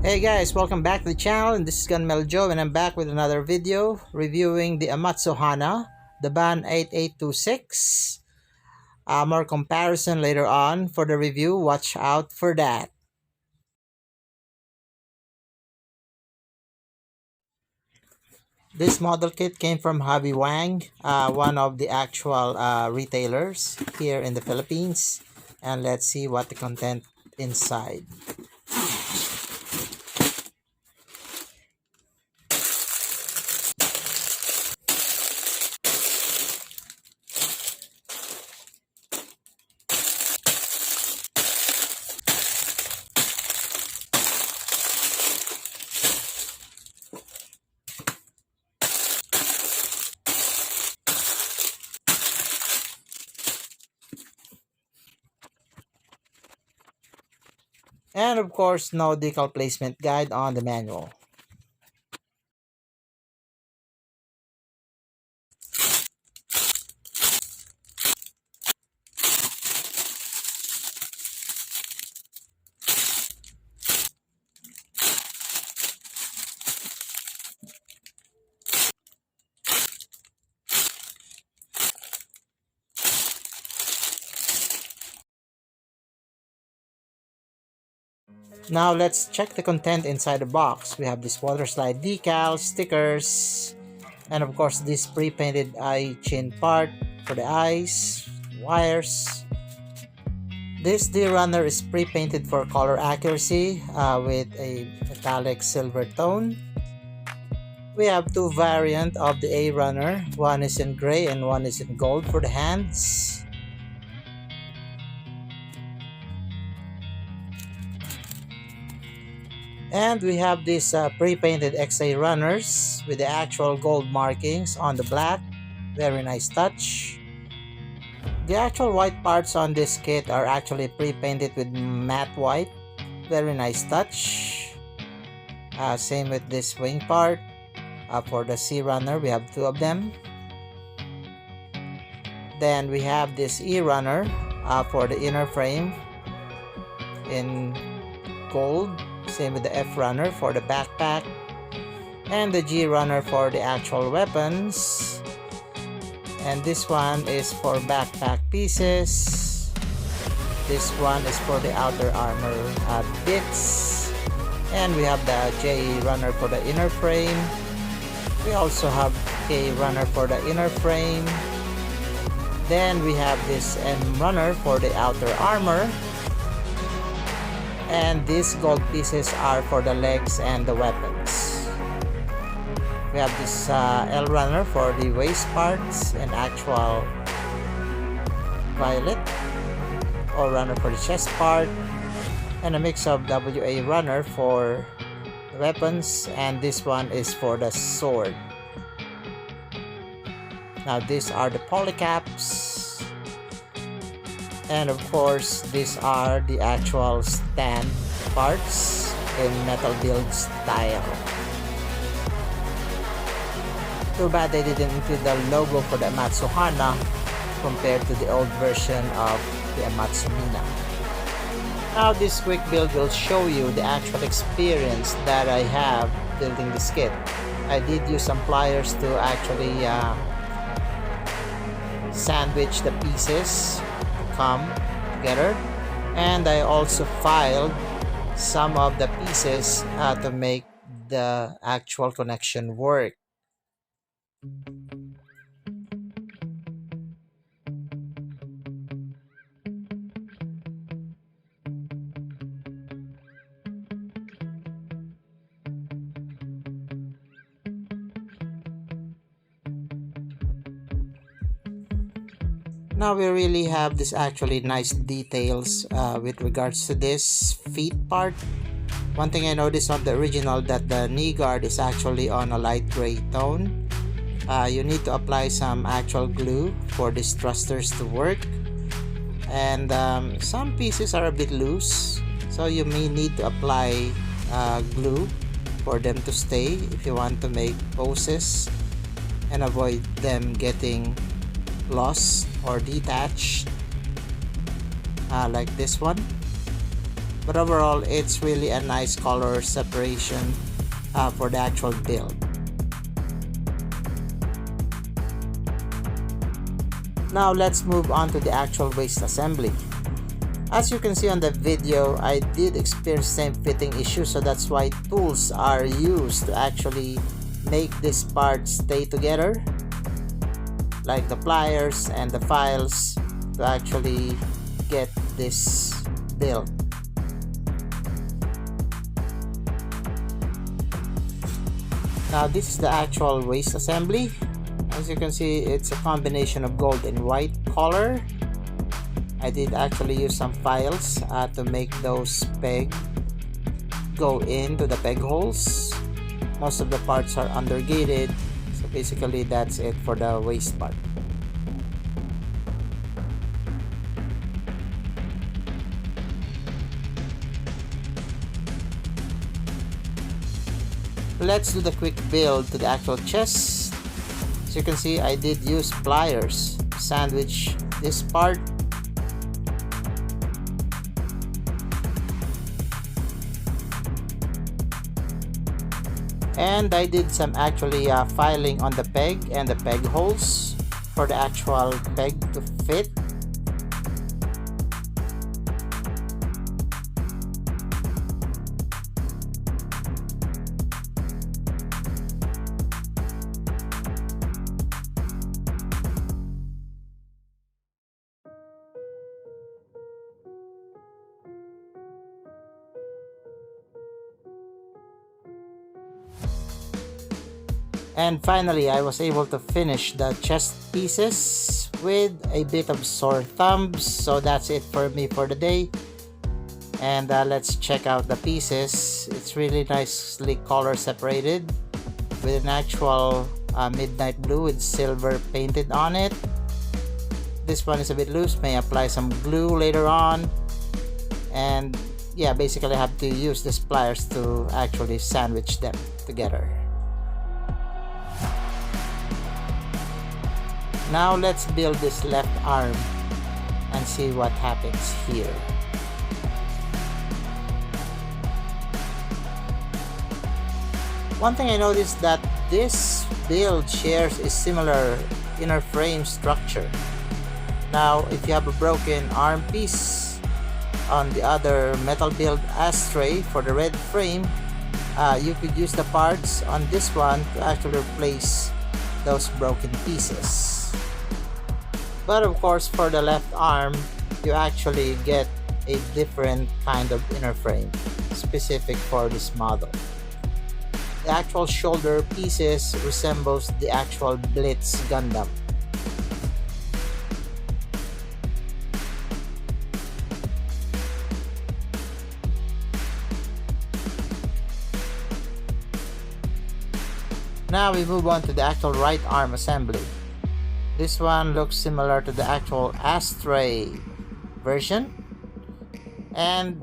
Hey guys, welcome back to the channel, and this is Gunmel Joe, and I'm back with another video reviewing the Amatsu Hana, the Daban 8826. More comparison later on for the review, watch out for that. This model kit came from Hobby Wang, one of the actual retailers here in the Philippines, and let's see what the content inside. And of course, no decal placement guide on the manual. Now let's check the content inside the box. We have this water slide decal, stickers, and of course this pre-painted eye chin part for the eyes, wires. This D-runner is pre-painted for color accuracy with a metallic silver tone. We have two variants of the A-runner. One is in gray and one is in gold for the hands. And we have these pre-painted XA runners with the actual gold markings on the black. Very nice touch. The actual white parts on this kit are actually pre-painted with matte white. Very nice touch. Same with this wing part. For the C runner, we have two of them. Then we have this E runner for the inner frame in gold. Same with the F runner for the backpack, and the G runner for the actual weapons. And this one is for backpack pieces. This one is for the outer armor bits. And we have the J runner for the inner frame. We also have K runner for the inner frame. Then we have this M runner for the outer armor. And these gold pieces are for the legs and the weapons. We have this L runner for the waist parts and actual violet. O runner for the chest part. And a mix of WA runner for the weapons. And this one is for the sword. Now these are the polycaps. And of course, these are the actual stand parts in metal build style. Too bad they didn't include the logo for the Amatsu Hana compared to the old version of the Amatsu MINA. Now this quick build will show you the actual experience that I have building this kit. I did use some pliers to actually sandwich the pieces come together, and I also filed some of the pieces to make the actual connection work. Now we really have this actually nice details with regards to this feet part. One thing I noticed on the original that the knee guard is actually on a light gray tone. You need to apply some actual glue for these thrusters to work. And some pieces are a bit loose, so you may need to apply glue for them to stay if you want to make poses and avoid them getting lost or detached like this one. But overall, it's really a nice color separation for the actual build. Now let's move on to the actual waist assembly. As you can see on the video, I did experience same fitting issue, so that's why tools are used to actually make this part stay together, like the pliers and the files, to actually get this built. Now this is the actual waist assembly. As you can see, it's a combination of gold and white color. I did actually use some files to make those peg go into the peg holes. Most of the parts are undergated, so basically that's it for the waist part. Let's do the quick build to the actual chest. As you can see, I did use pliers to sandwich this part. And I did some actually filing on the peg and the peg holes for the actual peg to fit. And finally, I was able to finish the chest pieces with a bit of sore thumbs. So that's it for me for the day. And let's check out the pieces. It's really nicely color separated with an actual midnight blue with silver painted on it. This one is a bit loose, may apply some glue later on. And yeah, basically I have to use these pliers to actually sandwich them together. Now let's build this left arm and see what happens here. One thing I noticed that this build shares a similar inner frame structure. Now if you have a broken arm piece on the other metal build ashtray for the red frame, you could use the parts on this one to actually replace those broken pieces. But of course, for the left arm, you actually get a different kind of inner frame specific for this model. The actual shoulder pieces resembles the actual Blitz Gundam. Now we move on to the actual right arm assembly. This one looks similar to the actual ashtray version. And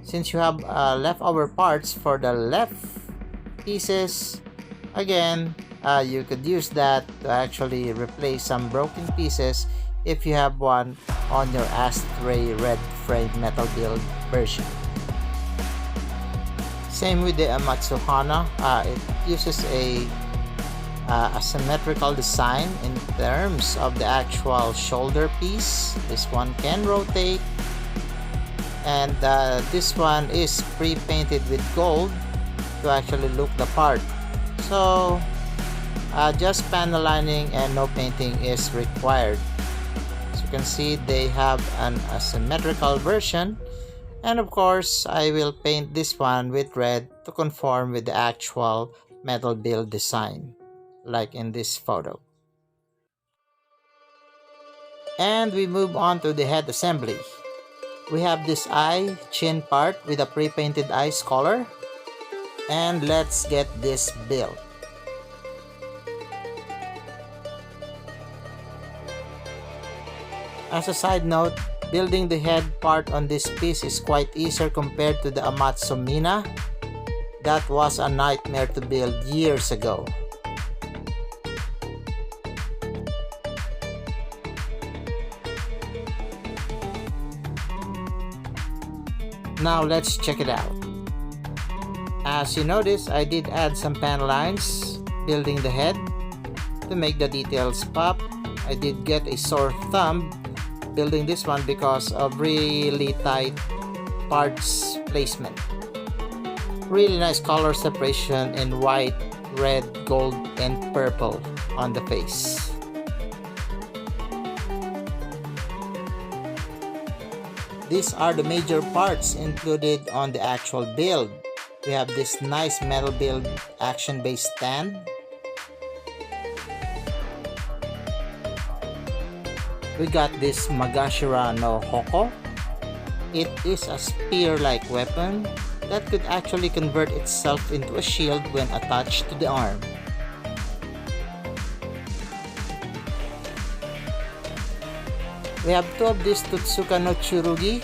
since you have leftover parts for the left pieces, again, you could use that to actually replace some broken pieces if you have one on your ashtray red frame metal build version. Same with the Amatsu Hana. It uses a symmetrical design in terms of the actual shoulder piece. This one can rotate, and this one is pre-painted with gold to actually look the part. So just panel lining and no painting is required. As you can see, they have an asymmetrical version, and of course I will paint this one with red to conform with the actual metal build design, like in this photo. And we move on to the head assembly. We have this eye chin part with a pre-painted eyes color, and let's get this built. As a side note, building the head part on this piece is quite easier compared to the Amatsu MINA. That was a nightmare to build years ago. Now let's check it out. As you notice, I did add some pan lines building the head to make the details pop. I did get a sore thumb building this one because of really tight parts placement. Really nice color separation in white, red, gold, and purple on the face. These are the major parts included on the actual build. We have this nice metal build action-based stand. We got this Magashira no Hoko. It is a spear-like weapon that could actually convert itself into a shield when attached to the arm. We have two of this Tutsuka no Tsurugi,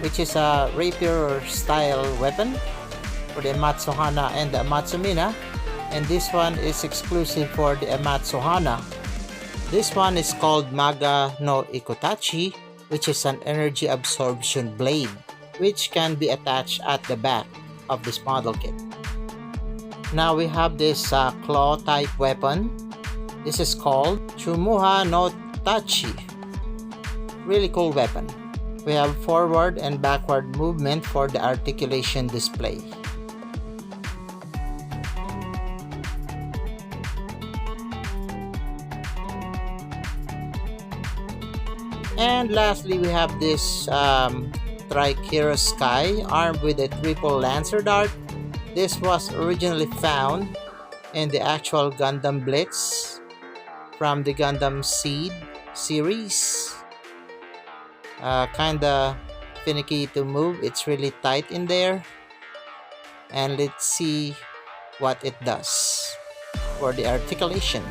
which is a rapier style weapon for the Amatsu Hana and the Amatsu MINA, and this one is exclusive for the Amatsu Hana. This one is called Maga no Ikotachi, which is an energy absorption blade, which can be attached at the back of this model kit. Now we have this claw type weapon. This is called Chumuha no Tachi. Really cool weapon. We have forward and backward movement for the articulation display. And lastly, we have this Trikera Sky armed with a triple Lancer dart. This was originally found in the actual Gundam Blitz from the Gundam Seed series. Kinda finicky to move. It's really tight in there. And let's see what it does for the articulation.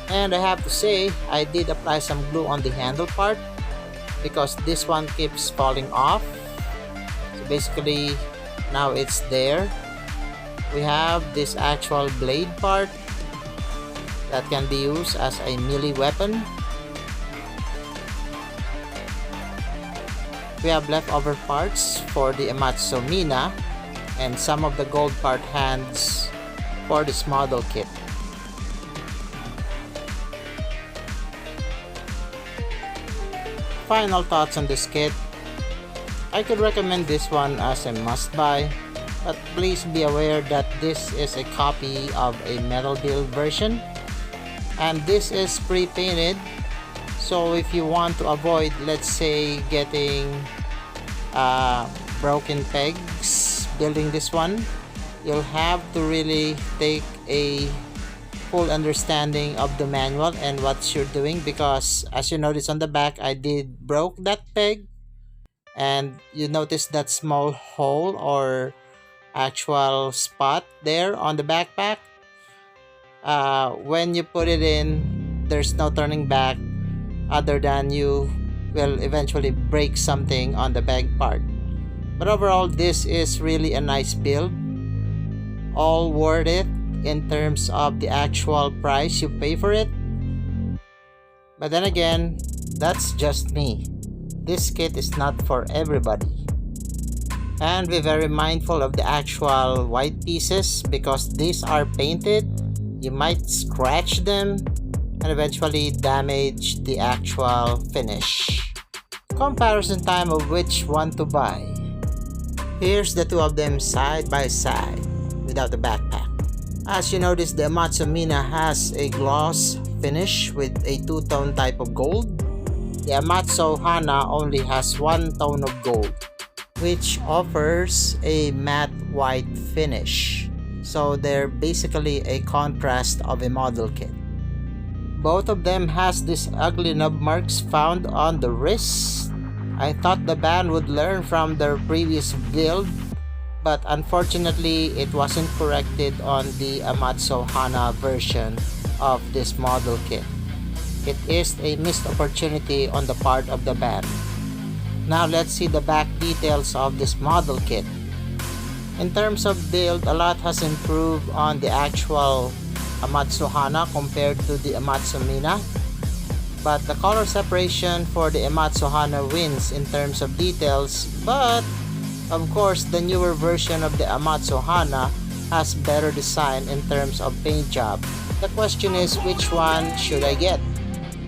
And I have to say, I did apply some glue on the handle part because this one keeps falling off. So basically, now it's there. We have this actual blade part that can be used as a melee weapon. We have leftover parts for the Amatsu MINA and some of the gold part hands for this model kit. Final thoughts on this kit. I could recommend this one as a must buy, but please be aware that this is a copy of a metal build version and this is pre-painted. So if you want to avoid, let's say, getting broken pegs building this one, you'll have to really take a full understanding of the manual and what you're doing, because as you notice on the back, I did broke that peg, and you notice that small hole or actual spot there on the backpack. When you put it in, there's no turning back other than you will eventually break something on the bag part. But overall, this is really a nice build, all worth it in terms of the actual price you pay for it. But then again, that's just me. This kit is not for everybody. And be very mindful of the actual white pieces because these are painted. You might scratch them and eventually damage the actual finish. Comparison time of which one to buy. Here's the two of them side by side without the backpack. As you notice, the Amatsu MINA has a gloss finish with a two-tone type of gold. The Amatsu Hana only has one tone of gold, which offers a matte white finish. So they're basically a contrast of a model kit. Both of them has these ugly nub marks found on the wrist. I thought the band would learn from their previous build, but unfortunately it wasn't corrected on the Amatsu Hana version of this model kit. It is a missed opportunity on the part of the band. Now let's see the back details of this model kit. In terms of build, a lot has improved on the actual Amatsu Hana compared to the Amatsu MINA, but the color separation for the Amatsu Hana wins in terms of details, but Of course, the newer version of the Amatsu Hana has better design in terms of paint job. The question is, which one should I get?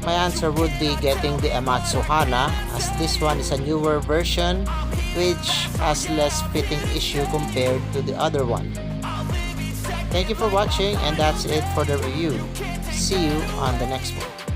My answer would be getting the Amatsu Hana, as this one is a newer version which has less fitting issue compared to the other one. Thank you for watching, and that's it for the review. See you on the next one.